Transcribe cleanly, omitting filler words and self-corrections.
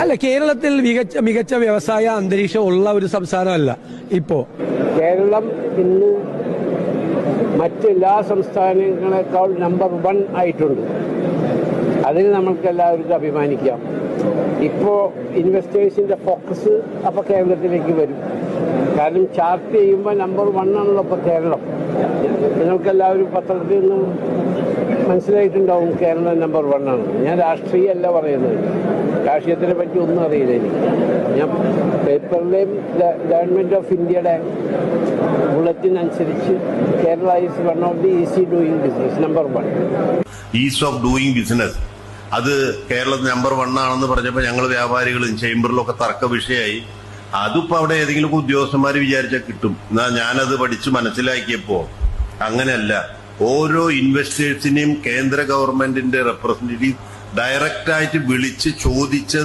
അല്ല, കേരളത്തിൽ മികച്ച വ്യവസായ അന്തരീക്ഷം ഉള്ള ഒരു സംസ്ഥാനമല്ല ഇപ്പോ. കേരളം ഇന്ന് മറ്റെല്ലാ സംസ്ഥാനങ്ങളെക്കാൾ നമ്പർ 1 ആയിട്ടുണ്ട്. അതിന് നമ്മൾക്ക് എല്ലാവർക്കും അഭിമാനിക്കാം. ഇപ്പോൾ ഇൻവെസ്റ്റേഴ്സിന്റെ ഫോക്കസ് അപ്പോൾ കേരളത്തിലേക്ക് വരും. കാരണം ചാർട്ട് ചെയ്യുമ്പോൾ നമ്പർ 1 ആണല്ലോ ഇപ്പോൾ കേരളം. നിങ്ങൾക്കെല്ലാവരും പത്രത്തിൽ നിന്ന് മനസ്സിലായിട്ടുണ്ടാവും കേരളം നമ്പർ 1 ആണ്. ഞാൻ രാഷ്ട്രീയമല്ല പറയുന്നത്, രാഷ്ട്രീയത്തിനെ പറ്റി ഒന്നും അറിയില്ല എനിക്ക്. ഞാൻ പേപ്പറിലെയും ഗവൺമെൻറ് ഓഫ് ഇന്ത്യയുടെ ബുള്ളറ്റിൻ അനുസരിച്ച് Kerala is one of the easy doing business, number 1. Is of doing business അത് കേരളത്തിൽ നമ്പർ 1 ആണെന്ന് പറഞ്ഞപ്പോൾ ഞങ്ങൾ വ്യാപാരികളും ചേംബറിലൊക്കെ തർക്ക വിഷയമായി. അതിപ്പോ അവിടെ ഏതെങ്കിലും ഉദ്യോഗസ്ഥന്മാർ വിചാരിച്ചാൽ കിട്ടും. എന്നാൽ ഞാനത് പഠിച്ച് മനസ്സിലാക്കിയപ്പോ അങ്ങനെയല്ല. ഓരോ ഇൻവെസ്റ്റേഴ്സിനെയും കേന്ദ്ര ഗവൺമെന്റിന്റെ റെപ്രസെന്റേറ്റീവ് ഡയറക്റ്റ് ആയിട്ട് വിളിച്ച് ചോദിച്ചത്